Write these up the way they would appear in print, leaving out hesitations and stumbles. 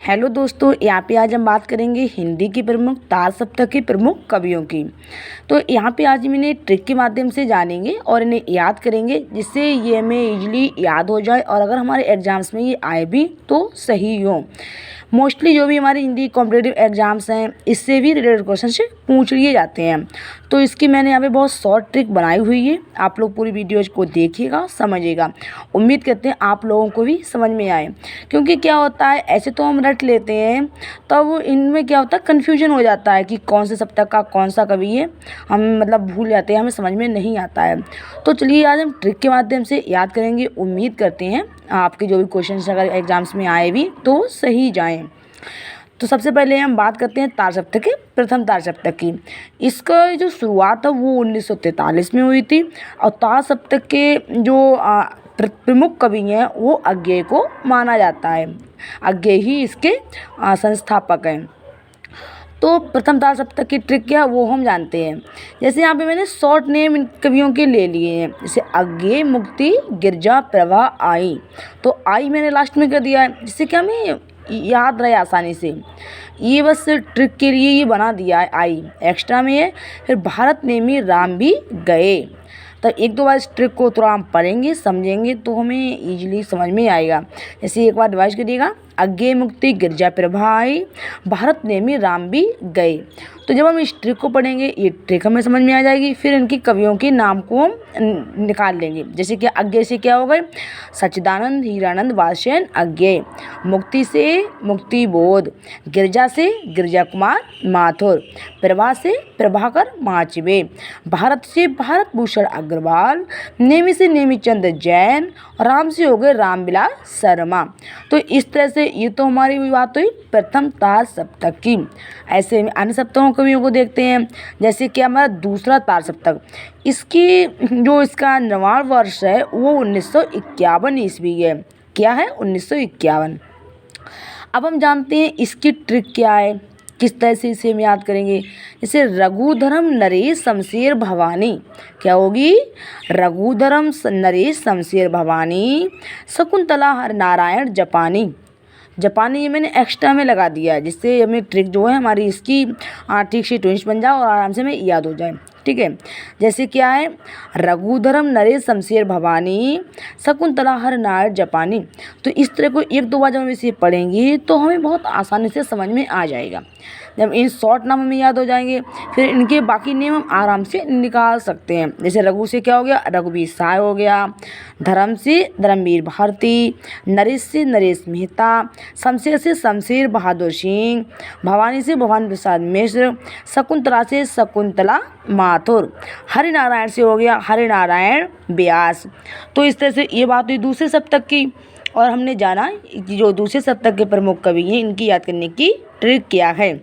Hello दोस्तों, यहाँ पे आज हम बात करेंगे हिंदी की प्रमुख तार सप्तक के प्रमुख कवियों की। तो यहाँ पे आज हम इन्हें ट्रिक के माध्यम से जानेंगे और इन्हें याद करेंगे, जिससे ये हमें इजीली याद हो जाए और अगर हमारे एग्जाम्स में ये आए भी तो सही हो। मोस्टली जो भी हमारे हिंदी कॉम्पिटिटिव एग्जाम्स हैं, इससे भी रिलेटेड क्वेश्चन से पूछ लिए जाते हैं। तो इसकी मैंने यहाँ पे बहुत शॉर्ट ट्रिक बनाई हुई है, आप लोग पूरी वीडियोज को देखिएगा, समझिएगा। उम्मीद करते हैं आप लोगों को भी समझ में आए, क्योंकि क्या होता है, ऐसे तो हम रट लेते हैं, तब इनमें क्या होता है, कन्फ्यूजन हो जाता है कि कौन से सप्तक का कौन सा कवि है, हम मतलब भूल जाते हैं, हमें समझ में नहीं आता है। तो चलिए आज हम ट्रिक के माध्यम से याद करेंगे। उम्मीद करते हैं आपके जो भी क्वेश्चन अगर एग्जाम्स में आए भी तो सही जाएँ। तो सबसे पहले हम बात करते हैं तार सप्तक के प्रथम तार सप्तक की। इसका जो शुरुआत है वो 1943 में हुई थी और तार सप्तक के जो प्रमुख कवि हैं वो अज्ञेय को माना जाता है। अज्ञेय ही इसके संस्थापक हैं। तो प्रथम तार सप्तक की ट्रिक क्या है वो हम जानते हैं। जैसे यहाँ पे मैंने शॉर्ट नेम इन कवियों के ले लिए हैं, जैसे अज्ञेय, मुक्ति, गिरजा, प्रभा, आई। तो आई मैंने लास्ट में कर दिया है, जिससे कि हमें याद रहे आसानी से। ये बस ट्रिक के लिए ये बना दिया है, आई एक्स्ट्रा में है। फिर भारत नेमी राम भी गए। तो एक दो बार इस ट्रिक को थोड़ा हम पढ़ेंगे, समझेंगे तो हमें इजीली समझ में आएगा। जैसे एक बार रिवाइज करिएगा, अज्ञेय, मुक्ति, गिरजा, प्रभा, आई, भारत नेमी राम भी गए। तो जब हम इस ट्रिक को पढ़ेंगे, ये ट्रिक हमें समझ में आ जाएगी। फिर इनके कवियों के नाम को हम निकाल लेंगे। जैसे कि अज्ञेय से क्या हो गए, सच्चिदानंद, हीरानंद, वात्स्यायन अज्ञेय। मुक्ति से मुक्ति बोध, गिरजा से गिरजा कुमार माथुर, प्रभा से प्रभाकर माचिबे, भारत से भारत भूषण अग्रवाल, नेमी से नेमीचंद जैन, राम से हो गए रामविलास शर्मा। तो इस तरह से ये तो हमारी बात हुई प्रथम तार सप्तक की। ऐसे अन्य सप्तकों कवियों को देखते हैं। जैसे कि हमारा दूसरा तार सप्तक, इसकी जो इसका निर्माण वर्ष है वो 1951 ईस्वी है। क्या है, 1951। अब हम जानते हैं इसकी ट्रिक क्या है, किस तरह से इसे हम याद करेंगे। जैसे रघुधरम नरेश शमशेर भवानी, क्या होगी, रघुधरम नरेश शमशेर भवानी, शकुंतला हरनारायण जापानी। जापानी ये मैंने एक्स्ट्रा में लगा दिया है, जिससे हमें ट्रिक जो है हमारी इसकी ठीक से ट्विंस बन जाए और आराम से हमें याद हो जाए। ठीक है, जैसे क्या है, रघुधरम नरेश शमशेर भवानी, शकुंतला हरनारायण जापानी। तो इस तरह को एक दो बार जब हम इसे पढ़ेंगे तो हमें बहुत आसानी से समझ में आ जाएगा। जब इन शॉर्ट नाम हमें याद हो जाएंगे, फिर इनके बाकी नेम हम आराम से निकाल सकते हैं। जैसे रघु से क्या हो गया, रघुवीर साय हो गया। धर्म से धर्मवीर भारती, नरेश से नरेश मेहता, शमशेर से शमशेर बहादुर सिंह, भवानी से भवानी प्रसाद मिश्र, शकुंतला से शकुंतला माथुर, हरिनारायण से हो गया हरिनारायण व्यास। तो इस तरह से ये बात हुई दूसरे सप्तक की। और हमने जाना कि जो दूसरे सप्तक के प्रमुख कवि हैं, इनकी याद करने की ट्रिक क्या है।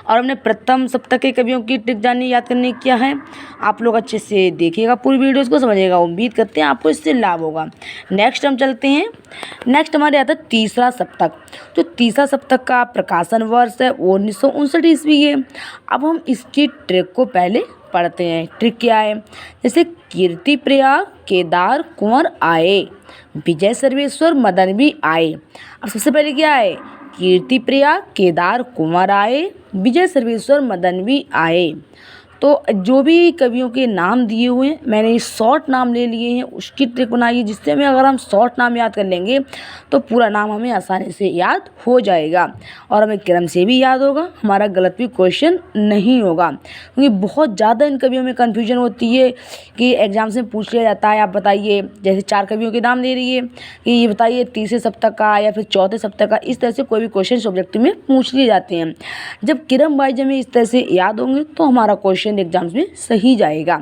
और हमने प्रथम सप्तक के कवियों की ट्रिक जाननी, याद करने क्या है। आप लोग अच्छे से देखिएगा, पूरी वीडियोस को समझिएगा। उम्मीद करते हैं आपको इससे लाभ होगा। नेक्स्ट हम चलते हैं। नेक्स्ट हमारे आता है तीसरा सप्तक। जो तीसरा सप्तक का प्रकाशन वर्ष है वो 1959 ईस्वी है। अब हम इसकी ट्रिक को पहले पढ़ते हैं। ट्रिक क्या है, जैसे कीर्ति प्रिया केदार कुंवर आए, विजय सर्वेश्वर मदन भी आए। अब सबसे पहले क्या है, कीर्ति प्रिया केदार कुंवर आए, विजय सर्वेश्वर मदन भी आए। तो जो भी कवियों के नाम दिए हुए हैं, मैंने शॉर्ट नाम ले लिए हैं, उसकी ट्रिक बनाई है, जिससे हमें अगर हम शॉर्ट नाम याद कर लेंगे तो पूरा नाम हमें आसानी से याद हो जाएगा और हमें क्रम से भी याद होगा, हमारा गलत भी क्वेश्चन नहीं होगा। क्योंकि बहुत ज़्यादा इन कवियों में कन्फ्यूजन होती है कि एग्जाम्स में पूछ लिया जाता है, आप बताइए, जैसे 4 कवियों के नाम दे रही है कि ये बताइए तीसरे सप्तक का या फिर चौथे सप्तक का, इस तरह से कोई भी क्वेश्चन सब्जेक्ट में पूछ लिए जाते हैं। जब क्रम वाइज हमें इस तरह से याद होंगे तो हमारा क्वेश्चन एग्जाम्स में सही जाएगा।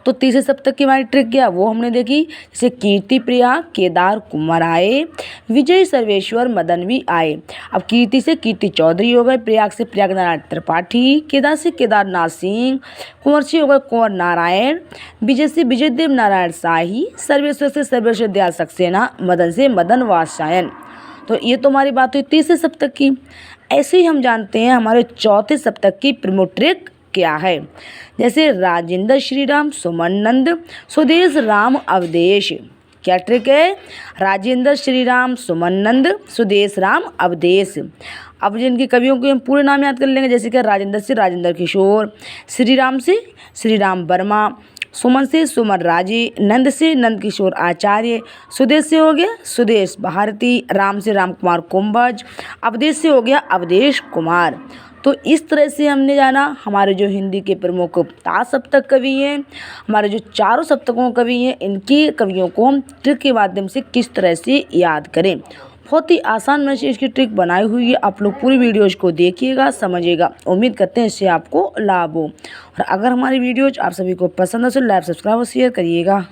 तो तीसरे सप्तक की हमारी ट्रिक क्या वो हमने देखी। जैसे कीर्ति प्रिया केदार कुंवर आए, विजय सर्वेश्वर मदन भी आए। अब कीर्ति से कीर्ति चौधरी हो गए, प्रयाग से प्रयाग नारायण त्रिपाठी, केदार से केदारनाथ सिंह, कुंवर से हो गए कुंवर नारायण, विजय से विजय देव नारायण शाही, सर्वेश्वर से सर्वेश्वर दयाल सक्सेना, मदन से मदन वात्स्यायन। तो ये तो हमारी बात हुई तीसरे सप्तक की। ऐसे ही हम जानते हैं हमारे चौथे सप्तक की प्रमुख ट्रिक क्या है। जैसे राजेंद्र श्रीराम सुमन नंद, स्वदेश राम अवदेश, क्या ट्रिक है? राजेंद्र श्रीराम सुमननंद सुदेश राम अवधेश। अब जिनके कवियों के हम पूरे नाम याद कर लेंगे, जैसे कि राजेंद्र से राजेंद्र किशोर, श्रीराम से श्रीराम वर्मा, सुमन से सुमन राजे, नंद से नंद किशोर आचार्य, सुदेश से हो गया सुदेश भारती, राम से राम कुमार कुंभज, अवधेश से हो गया अवधेश कुमार। तो इस तरह से हमने जाना हमारे जो हिंदी के प्रमुख तार सप्तक कवि हैं, हमारे जो चारों सप्तकों कवि हैं, इनकी कवियों को हम ट्रिक के माध्यम से किस तरह से याद करें। बहुत ही आसान मैंने इसकी ट्रिक बनाई हुई है, आप लोग पूरी वीडियोज को देखिएगा, समझिएगा। उम्मीद करते हैं इससे आपको लाभ हो। और अगर हमारी वीडियोज आप सभी को पसंद है तो लाइक सब्सक्राइब और शेयर करिएगा।